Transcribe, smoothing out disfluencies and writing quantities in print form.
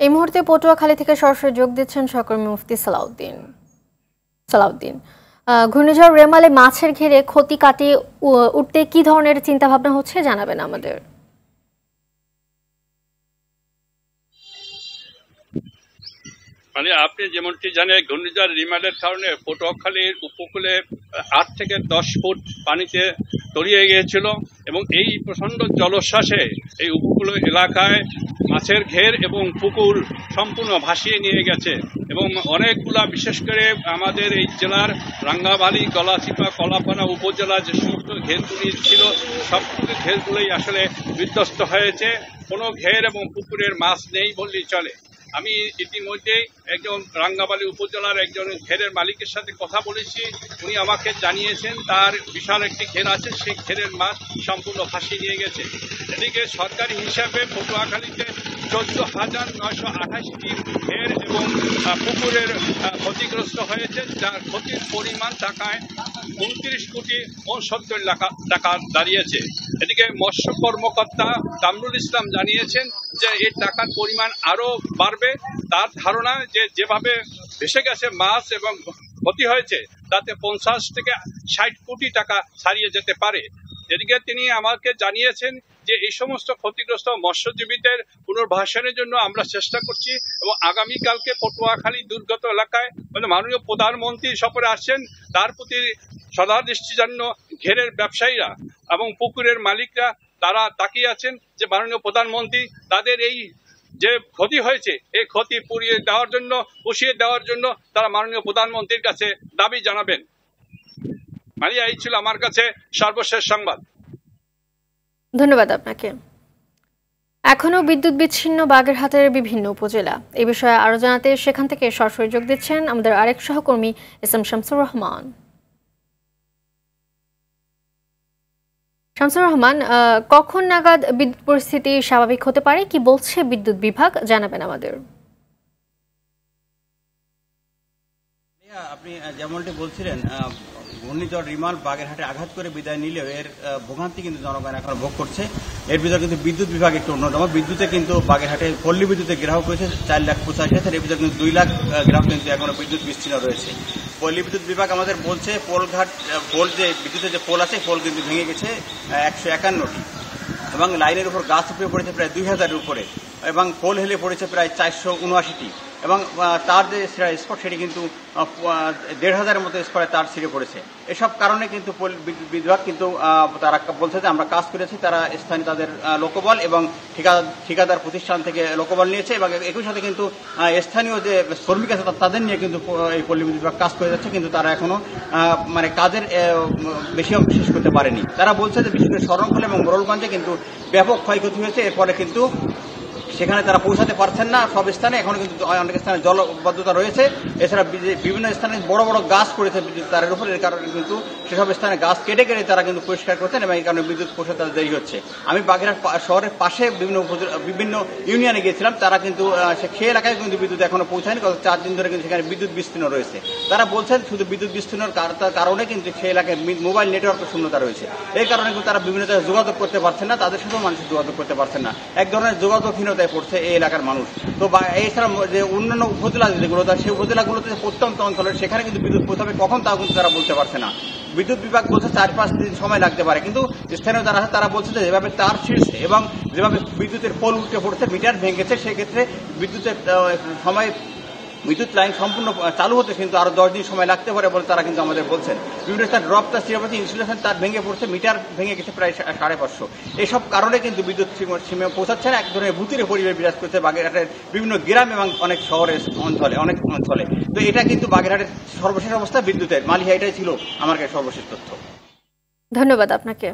এই মুহূর্তে পটুয়াখালী থেকে সরাসরি যোগ দিচ্ছেন সহকর্মী মুফতি সালাউদ্দিন। ঘূর্ণিঝড় রেমালে মাছের ঘেরে ক্ষতি কাটিয়ে উঠতে কি ধরনের চিন্তা ভাবনা হচ্ছে জানাবেন আমাদের। আপনি যেমনটি জানেন, ঘূর্ণিঝড় রিমালের কারণে পটুয়াখালীর উপকূলে 8 থেকে 10 ফুট পানিতে তলিয়ে গিয়েছিল এবং এই প্রচন্ড জলোচ্ছ্বাসে এই উপকূল এলাকায় মাছের ঘের এবং পুকুর সম্পূর্ণ ভাসিয়ে নিয়ে গেছে এবং অনেকগুলা, বিশেষ করে আমাদের এই জেলার রাঙ্গামালী, গলাচিপা, কলাপাড়া উপজেলা যে সমস্ত ঘেরগুলি ছিল সবগুলো ঘেরগুলোই আসলে বিধ্বস্ত হয়েছে। কোনো ঘের এবং পুকুরের মাছ নেই বললেই চলে। আমি ইতিমধ্যেই একজন রাঙ্গামালী উপজেলার একজন ঘেরের মালিকের সাথে কথা বলেছি। উনি আমাকে জানিয়েছেন তার বিশাল একটি ঘের আছে, সেই ঘেরের মাছ সম্পূর্ণ ভাসিয়ে নিয়ে গেছে। এদিকে সরকারি হিসাবে পটুয়াখালীতে 14,928টি ঘের এবং পুকুরের ক্ষতিগ্রস্ত হয়েছে, যার ক্ষতির পরিমাণ টাকায় 29,69,00,000 টাকা দাঁড়িয়েছে। এদিকে মৎস্য কর্মকর্তা কামরুল ইসলাম জানিয়েছেন যে এই টাকার পরিমাণ আরো বাড়বে। তার ধারণা যে যেভাবে ভেসে গেছে মাছ এবং ক্ষতি হয়েছে তাতে 50 থেকে 60 কোটি টাকা ছাড়িয়ে যেতে পারে। এদিকে তিনি আমাকে জানিয়েছেন যে এই সমস্ত ক্ষতিগ্রস্ত মৎস্যজীবীদের পুনর্বাসনের জন্য আমরা চেষ্টা করছি এবং আগামীকালকে পটুয়াখালী দুর্গত এলাকায় মাননীয় প্রধানমন্ত্রী সফরে আসছেন, তার প্রতি সদা দৃষ্টি জন্য ঘেরের ব্যবসায়ীরা এবং পুকুরের মালিকরা তারা তাকিয়ে আছেন যে মাননীয় প্রধানমন্ত্রী তাদের এই যে ক্ষতি হয়েছে এই ক্ষতি পুষিয়ে দেওয়ার জন্য তারা মাননীয় প্রধানমন্ত্রীর কাছে দাবি জানাবেন। এই ছিল আমার কাছে সর্বশেষ সংবাদ। ধন্যবাদ আপনাকে। এখনো বিদ্যুৎ বিচ্ছিন্ন বাগেরহাটের বিভিন্ন উপজেলা। এই বিষয়ে আরো জানাতে সেখান থেকে সরাসরি যোগ দিচ্ছেন আমাদের আরেক সহকর্মী এস এম শামসুর রহমান। শামসুর রহমান, কখন নাগাদ বিদ্যুৎ পরিস্থিতি স্বাভাবিক হতে পারে, কি বলছে বিদ্যুৎ বিভাগ, জানাবেন আমাদের। আপনি যেমনটি বলছিলেন, ঘূর্ণিঝড় রিমাল বাগেরহাটে আঘাত করে বিদায় নিলেও এর ভোগান্তি কিন্তু জনগণ এখন ভোগ করছে। এর ভিতরে কিন্তু বিদ্যুৎ বিভাগ একটু অন্যতম। বিদ্যুতে কিন্তু বাগেরহাটে পল্লী বিদ্যুতের গ্রাহক রয়েছে 4,85,000, এর ভিতরে কিন্তু 2 লাখ গ্রাহক কিন্তু এখনো বিদ্যুৎ বিচ্ছিন্ন রয়েছে। পল্লী বিদ্যুৎ বিভাগ আমাদের বলছে পোল যে বিদ্যুতের যে পোল আছে পোল কিন্তু ভেঙে গেছে 151টি এবং লাইনের উপর গাছ উপরে পড়েছে প্রায় 2,000-এর উপরে এবং পোল হেলে পড়েছে প্রায় 479টি এবং তার যে স্পট সেটি কিন্তু 1,500-এর মতো স্পটে তার ছিঁড়ে পড়েছে। এসব কারণে কিন্তু বিভাগ কিন্তু তারা বলছে যে আমরা কাজ করেছি, তারা স্থানীয় তাদের লোকবল এবং ঠিকাদার প্রতিষ্ঠান থেকে লোকবল নিয়েছে এবং একই সাথে কিন্তু স্থানীয় যে শ্রমিক আছে তাদের নিয়ে কিন্তু এই পল্লী বিভাগ কাজ করে যাচ্ছে, কিন্তু তারা এখনো কাজের বেশি অংশ শেষ করতে পারেনি। তারা বলছে যে বিশেষ করে শরণখোলা এবং মোড়লগঞ্জে কিন্তু ব্যাপক ক্ষয়ক্ষতি হয়েছে, এরপরে কিন্তু সেখানে তারা পৌঁছাতে পারছেন না সব স্থানে। এখন কিন্তু অনেক স্থানে জলবদ্ধতা রয়েছে। এছাড়া বিভিন্ন স্থানে বড় বড় গাছ পড়েছে বিদ্যুৎ তারের উপর, এর কারণে কিন্তু সেসব স্থানে গাছ কেটে তারা কিন্তু পরিষ্কার করছেন এবং এই কারণে বিদ্যুৎ পৌঁছাতে তাদের দেরি হচ্ছে। আমি বাগেরহাট শহরের পাশে বিভিন্ন ইউনিয়নে গিয়েছিলাম, তারা কিন্তু সেই এলাকায় কিন্তু বিদ্যুৎ এখনো পৌঁছায়নি। গত 4 দিন ধরে কিন্তু সেখানে বিদ্যুৎ বিচ্ছিন্ন রয়েছে। তারা বলছেন শুধু বিদ্যুৎ বিচ্ছিন্নর কারণে কিন্তু সেই এলাকায় মোবাইল নেটওয়ার্কের শূন্যতা রয়েছে। এই কারণে কিন্তু তারা বিভিন্ন জায়গায় যোগাযোগ করতে পারছেন না, তাদের সাথেও মানুষ যোগাযোগ করতে পারছেন না। এক ধরনের যোগাযোগহীনতায় পড়ছে এই এলাকার মানুষ। তো এছাড়া যে অন্যান্য উপজেলা যেগুলো সেই উপজেলাগুলোতে প্রত্যন্ত অঞ্চলের সেখানে কিন্তু বিদ্যুৎ পৌঁছাবে কখন তাও কিন্তু তারা বলতে পারছে না। বিদ্যুৎ বিভাগ বলছে 4-5 দিন সময় লাগতে পারে, কিন্তু স্থানীয় যারা আছে তারা বলছে যে যেভাবে তার ছিঁড়ছে এবং যেভাবে বিদ্যুতের পোল উঠে পড়ছে, মিটার ভেঙেছে, সেক্ষেত্রে বিদ্যুৎ লাইন সম্পূর্ণ চালু হতে কিন্তু আরো 10 দিন সময় লাগতে পারে বলে তারা কিন্তু আমাদের বলছেন। বিভিন্ন স্থানে ড্রপ তার ছিঁড়ে পড়ছে, ইনসুলেশন তার ভেঙে পড়ছে, মিটার ভেঙে গেছে প্রায় 550। এইসব কারণে কিন্তু বিদ্যুৎ সীমে পৌঁছাচ্ছে না। এক ধরনের ভূতির পরিবেশ বিরাজ করছে বাগেরহাটের বিভিন্ন গ্রাম এবং অনেক শহরের অনেক অঞ্চলে। তো এটা কিন্তু বাগেরহাটের সর্বশেষ অবস্থা বিদ্যুতের। মালিহা, এটাই ছিল আমার কাছে সর্বশেষ তথ্য। ধন্যবাদ আপনাকে।